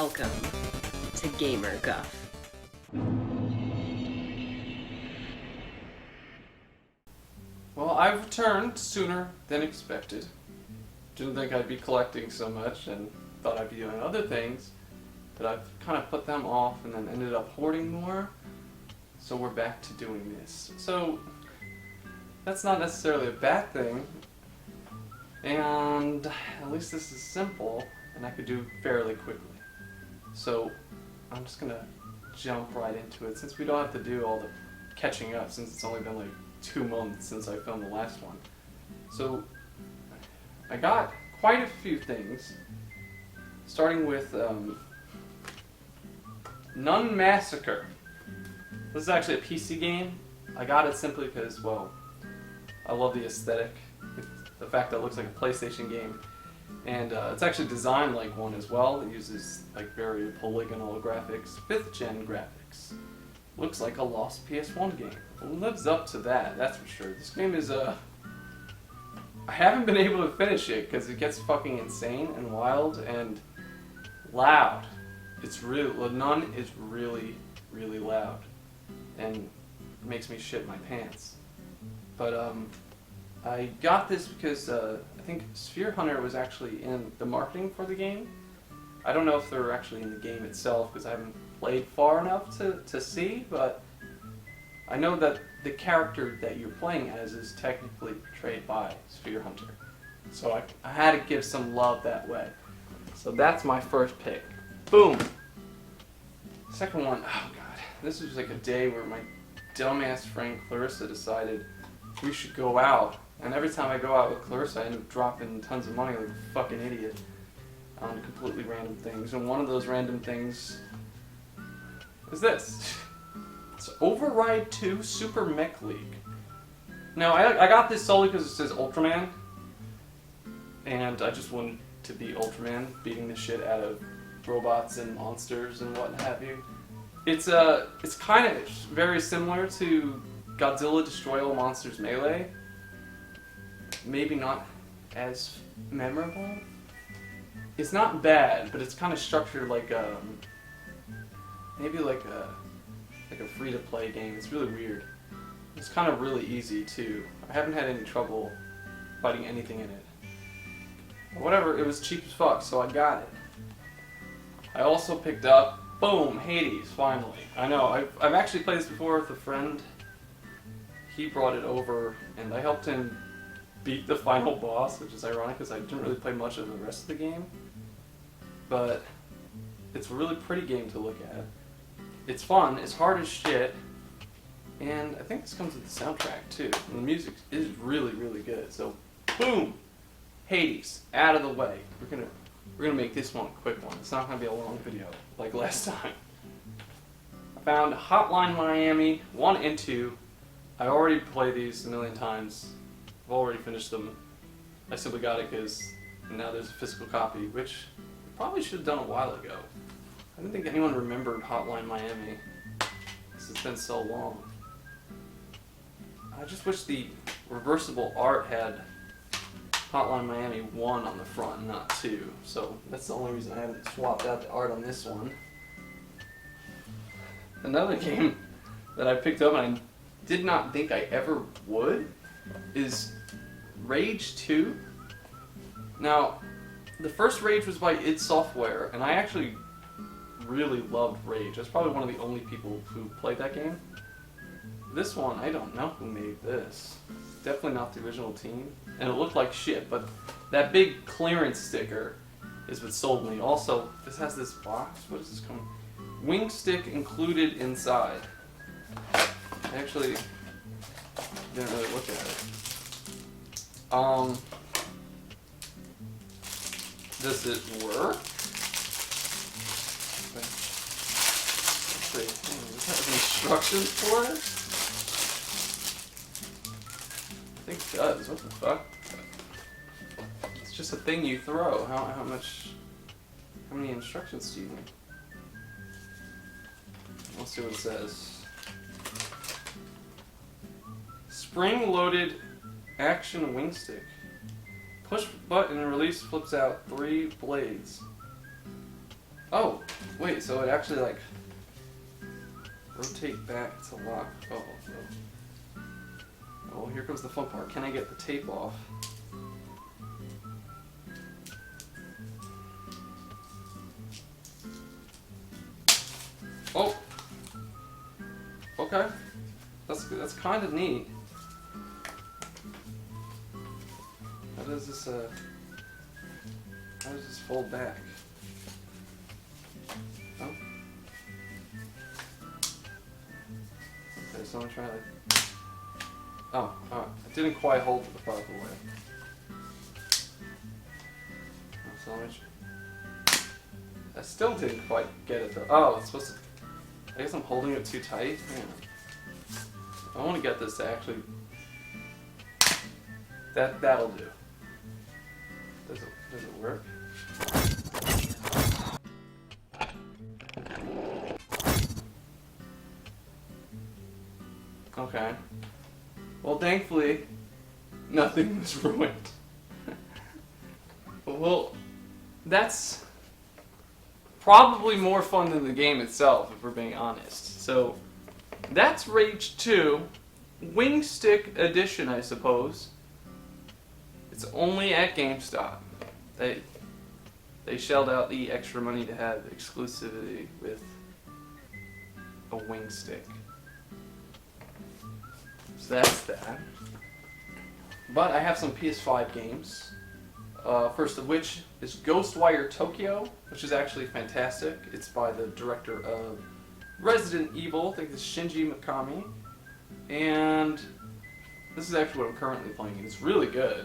Welcome to Gamer Guff. Well, I've returned sooner than expected. Didn't think I'd be collecting so much and thought I'd be doing other things, but I've kind of put them off and then ended up hoarding more, so we're back to doing this. So, that's not necessarily a bad thing, and at least this is simple and I could do fairly quickly. So, I'm just gonna jump right into it since we don't have to do all the catching up since it's only been like 2 months since I filmed the last one. So I got quite a few things, starting with Nun Massacre. This is actually a PC game. I got it simply because, well, I love the aesthetic, the fact that it looks like a PlayStation game, and it's actually designed like one as well. It uses like very polygonal graphics, 5th gen graphics. Looks like a lost PS1 game. It lives up to that, that's for sure. This game is, I haven't been able to finish it because it gets fucking insane and wild and loud. It's really, Nun is really, really loud and makes me shit my pants. But, I got this because, I think Sphere Hunter was actually in the marketing for the game. I don't know if they're actually in the game itself because I haven't played far enough to see, but I know that the character that you're playing as is technically portrayed by Sphere Hunter. So I had to give some love that way. So that's my first pick. Boom! Second one, oh god, this was like a day where my dumbass friend Clarissa decided we should go out. And every time I go out with Clarissa, I end up dropping tons of money like a fucking idiot on completely random things. And one of those random things is this. It's Override 2 Super Mech League. Now, I got this solely because it says Ultraman, and I just wanted to be Ultraman, beating the shit out of robots and monsters and what have you. It's kind of very similar to Godzilla Destroy All Monsters Melee. Maybe not as memorable. It's not bad, but it's kind of structured like maybe like a free-to-play game. It's really weird. It's kind of really easy too. I haven't had any trouble fighting anything in it. Whatever, it was cheap as fuck, so I got it. I also picked up, boom, Hades, finally. I know, I've actually played this before with a friend. He brought it over, and I helped him beat the final boss, which is ironic because I didn't really play much of the rest of the game. But it's a really pretty game to look at. It's fun, it's hard as shit, and I think this comes with the soundtrack too. And the music is really, really good. So, boom! Hades, out of the way. We're gonna make this one a quick one. It's not gonna be a long video like last time. I found Hotline Miami 1 and 2. I already played these a million times. I've already finished them. I simply got it because now there's a physical copy, which I probably should have done a while ago. I didn't think anyone remembered Hotline Miami, because it's been so long. I just wish the reversible art had Hotline Miami 1 on the front, not 2. So that's the only reason I haven't swapped out the art on this one. Another game that I picked up and I did not think I ever would is Rage 2. Now, the first Rage was by id Software, and I actually really loved Rage. I was probably one of the only people who played that game. This one, I don't know who made this. Definitely not the original team. And it looked like shit, but that big clearance sticker is what sold me. Also, this has this box. What is this coming? WINGSTICK included inside. I actually didn't really look at it. Does it work? Let's see. Does it have instructions for it? I think it does. What the fuck? It's just a thing you throw. How many instructions do you need? Let's see what it says. Spring-loaded action wing stick. Push button and release flips out 3 blades. Oh, wait, so it actually like rotate back to lock. Oh, here comes the fun part. Can I get the tape off? Oh, okay. That's kind of neat. How does this fold back? Oh. Okay, so I'm trying to. Oh, it didn't quite hold it the proper way. So let me. I still didn't quite get it though. Oh, it's supposed to. I guess I'm holding it too tight. Man. I want to get this to actually. That'll do. Does it work? Okay. Well, thankfully, nothing was ruined. Well, that's probably more fun than the game itself, if we're being honest. So, that's Rage 2, WINGSTICK edition, I suppose. It's only at GameStop. They shelled out the extra money to have exclusivity with a WINGSTICK. So that's that. But I have some PS5 games. First of which is Ghostwire Tokyo, which is actually fantastic. It's by the director of Resident Evil, I think it's Shinji Mikami. And this is actually what I'm currently playing. It's really good.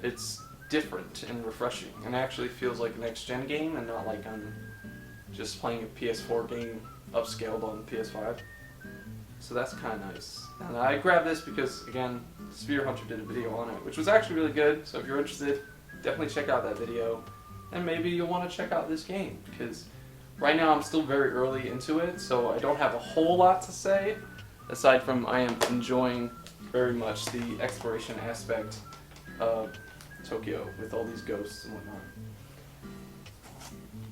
It's different and refreshing, and actually feels like a next-gen game and not like I'm just playing a PS4 game upscaled on the PS5. So that's kind of nice. And I grabbed this because, again, Sphere Hunter did a video on it, which was actually really good. So if you're interested, definitely check out that video. And maybe you'll want to check out this game, because right now I'm still very early into it, so I don't have a whole lot to say, aside from I am enjoying very much the exploration aspect of Tokyo with all these ghosts and whatnot.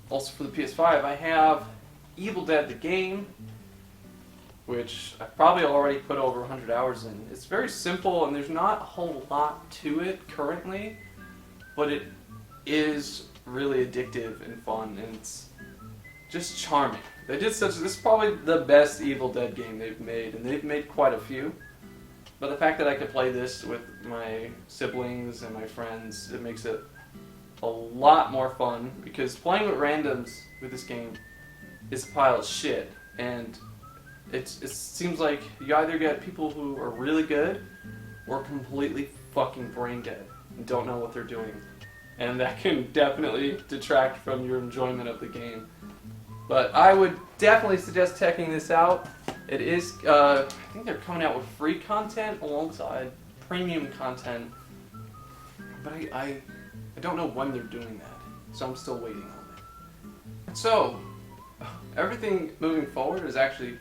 Also for the PS5, I have Evil Dead the game, which I've probably already put over 100 hours in. It's very simple and there's not a whole lot to it currently, but it is really addictive and fun, and it's just charming. They did this is probably the best Evil Dead game they've made, and they've made quite a few. But the fact that I could play this with my siblings and my friends, it makes it a lot more fun, because playing with randoms with this game is a pile of shit, and it seems like you either get people who are really good or completely fucking brain dead and don't know what they're doing, and that can definitely detract from your enjoyment of the game. But I would definitely suggest checking this out. It is, I think they're coming out with free content alongside premium content, but I don't know when they're doing that, so I'm still waiting on that. So, everything moving forward is actually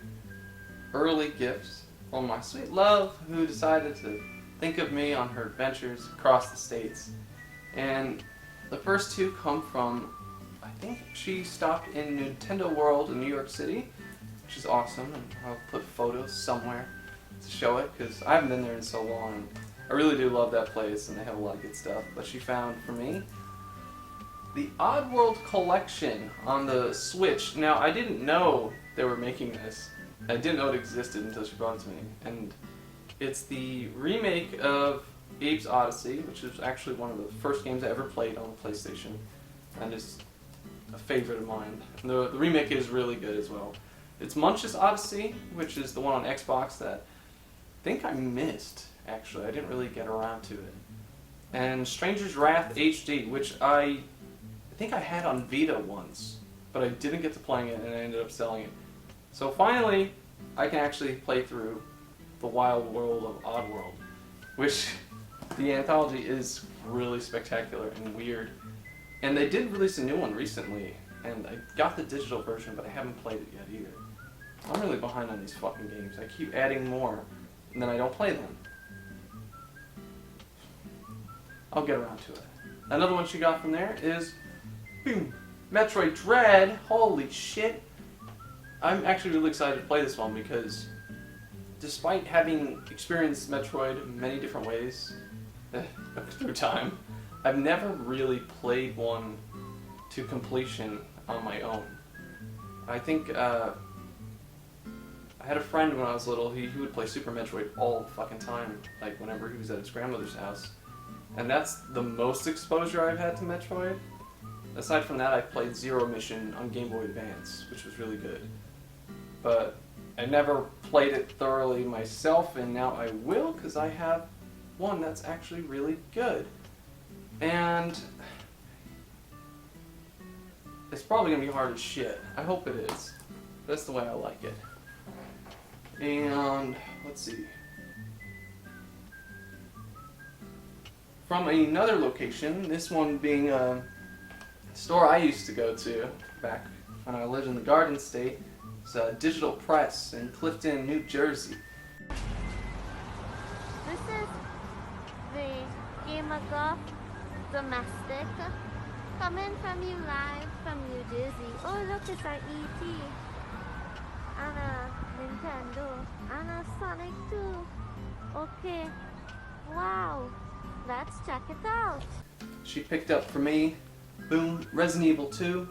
early gifts from my sweet love, who decided to think of me on her adventures across the states. And the first two come from, I think she stopped in Nintendo World in New York City, which is awesome, and I'll put photos somewhere to show it, because I haven't been there in so long, and I really do love that place, and they have a lot of good stuff. But she found for me the Oddworld Collection on the Switch. Now, I didn't know they were making this. I didn't know it existed until she brought it to me, and it's the remake of Abe's Odyssey, which is actually one of the first games I ever played on the PlayStation, and is a favorite of mine. And the remake is really good as well. It's Munch's Odyssey, which is the one on Xbox that I think I missed, actually. I didn't really get around to it. And Stranger's Wrath HD, which I think I had on Vita once, but I didn't get to playing it and I ended up selling it. So finally, I can actually play through the wild world of Oddworld, which the anthology is really spectacular and weird. And they did release a new one recently, and I got the digital version, but I haven't played it yet either. I'm really behind on these fucking games. I keep adding more, and then I don't play them. I'll get around to it. Another one she got from there is, boom, Metroid Dread, holy shit. I'm actually really excited to play this one because despite having experienced Metroid many different ways through time, I've never really played one to completion on my own. I think I had a friend when I was little, he would play Super Metroid all the fucking time, like whenever he was at his grandmother's house. And that's the most exposure I've had to Metroid. Aside from that, I played Zero Mission on Game Boy Advance, which was really good. But I never played it thoroughly myself, and now I will, because I have one that's actually really good. And it's probably going to be hard as shit. I hope it is. That's the way I like it. And let's see. From another location, this one being a store I used to go to back when I lived in the Garden State. It's a Digital Press in Clifton, New Jersey. This is the game of Guff Domestic. Coming from you live from New Jersey. Oh look, it's our E.T. and a Nintendo and a Sonic too. Okay, wow, let's check it out. She picked up for me, boom, Resident Evil 2,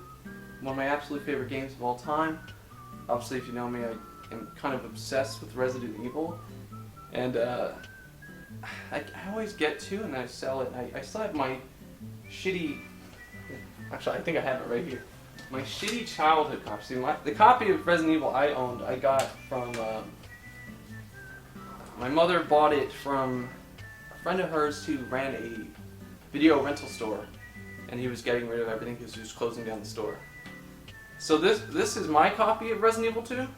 one of my absolute favorite games of all time. Obviously, if you know me, I am kind of obsessed with Resident Evil, and I always get to and I sell it. I still have my shitty, actually I think I have it right here, my shitty childhood copy. See, the copy of Resident Evil I owned, I got from, my mother bought it from a friend of hers who ran a video rental store, and he was getting rid of everything because he was closing down the store. So this is my copy of Resident Evil 2.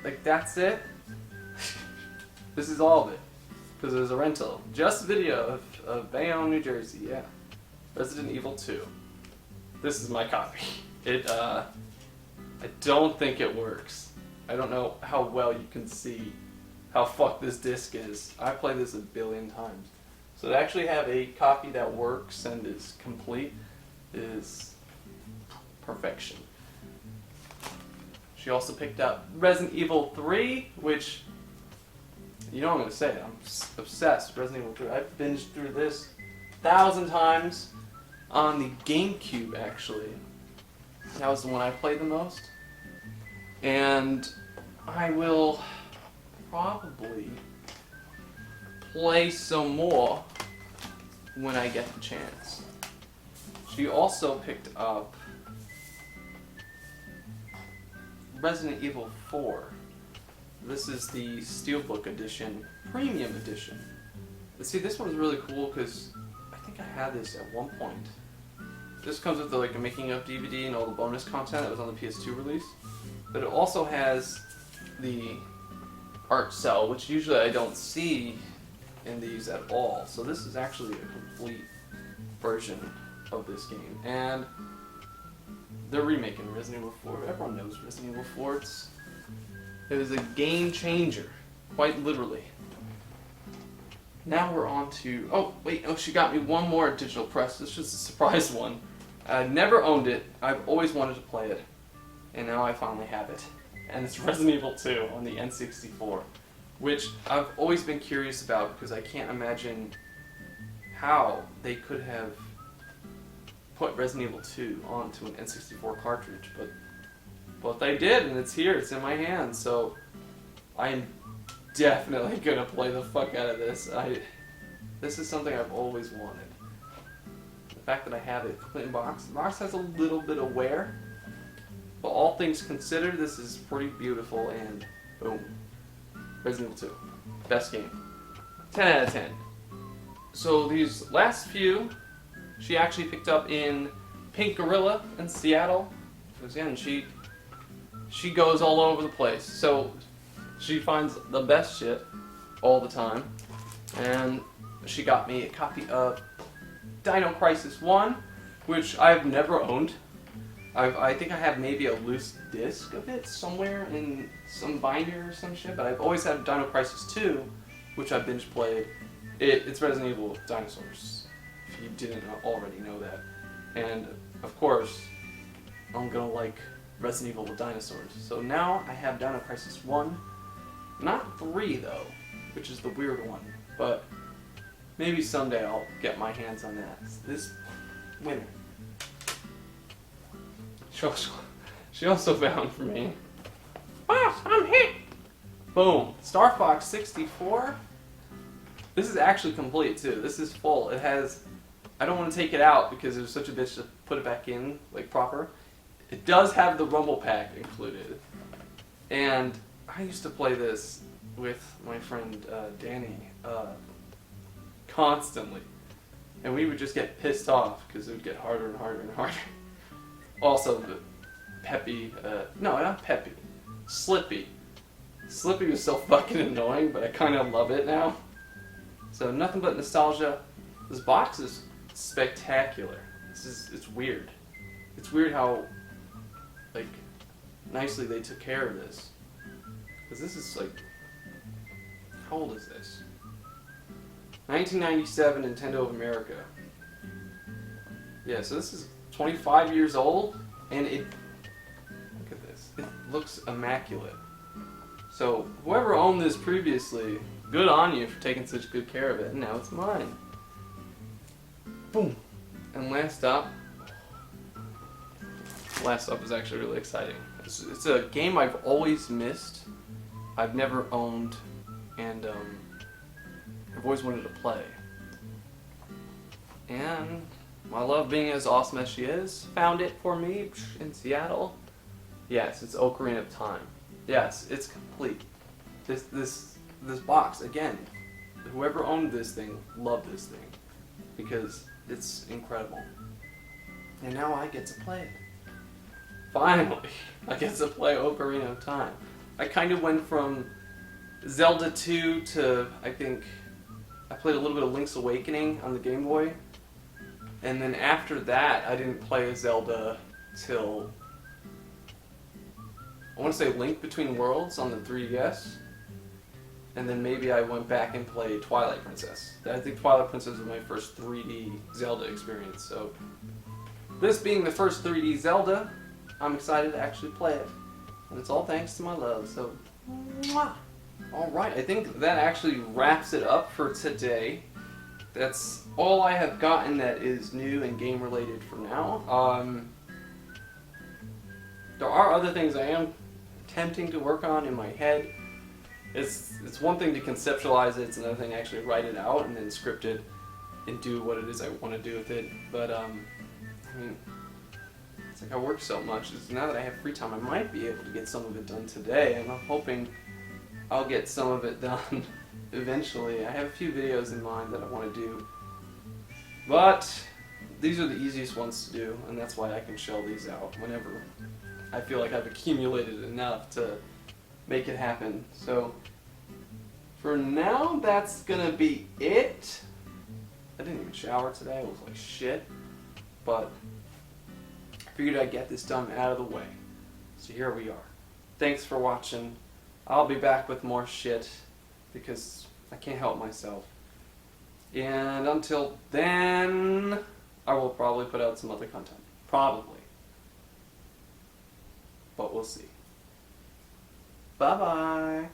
Like that's it. This is all of it, because it was a rental. Just video of Bayonne, New Jersey. Yeah, Resident Evil 2. This is my copy. I don't think it works. I don't know how well you can see how fucked this disc is. I played this a billion times. So to actually have a copy that works and is complete is perfection. She also picked up Resident Evil 3, which, you know what I'm going to say, I'm obsessed with Resident Evil 3. I've binged through this 1,000 times on the GameCube, actually. That was the one I played the most. And I will probably play some more when I get the chance. She also picked up Resident Evil 4. This is the Steelbook edition, premium edition. See, this one's really cool because I think I had this at one point. This comes with like a making of DVD and all the bonus content that was on the PS2 release. But it also has the art cell, which usually I don't see in these at all. So this is actually a complete version of this game. And they're remaking Resident Evil 4. Everyone knows Resident Evil 4. It was a game changer, quite literally. Now we're on to, oh wait, she got me one more Digital Press. This is just a surprise one. I've never owned it. I've always wanted to play it. And now I finally have it. And it's Resident Evil 2 on the N64. Which I've always been curious about because I can't imagine how they could have put Resident Evil 2 onto an N64 cartridge, but they did, and it's here, it's in my hands, so I'm definitely gonna play the fuck out of this. This is something I've always wanted. The fact that I have it complete in box. The box has a little bit of wear, but all things considered, this is pretty beautiful, and boom. Resident Evil 2. Best game. 10 out of 10. So these last few, she actually picked up in Pink Gorilla in Seattle. Because again, she goes all over the place. So she finds the best shit all the time. And she got me a copy of Dino Crisis 1, which I've never owned. I think I have maybe a loose disc of it somewhere in some binder or some shit, but I've always had Dino Crisis 2, which I binge played. It's Resident Evil with dinosaurs. If you didn't already know that. And of course, I'm gonna like Resident Evil with dinosaurs. So now I have Dino Crisis 1, not 3 though, which is the weird one, but maybe someday I'll get my hands on that. This winner. She also found for me. Boss, I'm hit! Boom. Star Fox 64. This is actually complete too. This is full. It has, I don't want to take it out because it was such a bitch to put it back in, like proper. It does have the Rumble Pack included. And I used to play this with my friend Danny constantly. And we would just get pissed off because it would get harder and harder and harder. Also, the Peppy, no, not Peppy, Slippy. Slippy was so fucking annoying, but I kind of love it now. So nothing but nostalgia. This box is spectacular. It's weird. It's weird how, like, nicely they took care of this. Because this is like, how old is this? 1997 Nintendo of America. Yeah, so this is 25 years old, and it, look at this, it looks immaculate. So whoever owned this previously, good on you for taking such good care of it, and now it's mine. Boom. And last up is actually really exciting. It's a game I've always missed, I've never owned, and I've always wanted to play. And my love being as awesome as she is, found it for me in Seattle. Yes, it's Ocarina of Time. Yes, it's complete. This box, again, whoever owned this thing loved this thing because it's incredible. And now I get to play it. Finally, I get to play Ocarina of Time. I kind of went from Zelda 2 to, I think, I played a little bit of Link's Awakening on the Game Boy. And then after that, I didn't play Zelda till, I want to say Link Between Worlds on the 3DS. And then maybe I went back and played Twilight Princess. I think Twilight Princess was my first 3D Zelda experience. So this being the first 3D Zelda, I'm excited to actually play it. And it's all thanks to my love, so mwah! Alright, I think that actually wraps it up for today. That's all I have gotten that is new and game related for now. There are other things I am attempting to work on in my head. It's one thing to conceptualize it, it's another thing to actually write it out and then script it and do what it is I want to do with it. But I mean, it's like I work so much. Now that I have free time, I might be able to get some of it done today, and I'm hoping I'll get some of it done eventually. I have a few videos in mind that I want to do, but these are the easiest ones to do, and that's why I can shell these out whenever I feel like I've accumulated enough to make it happen. So for now, that's gonna be it. I didn't even shower today. I was like shit, but I figured I'd get this done out of the way. So here we are. Thanks for watching. I'll be back with more shit because I can't help myself. And until then, I will probably put out some other content. Probably. But we'll see. Bye-bye.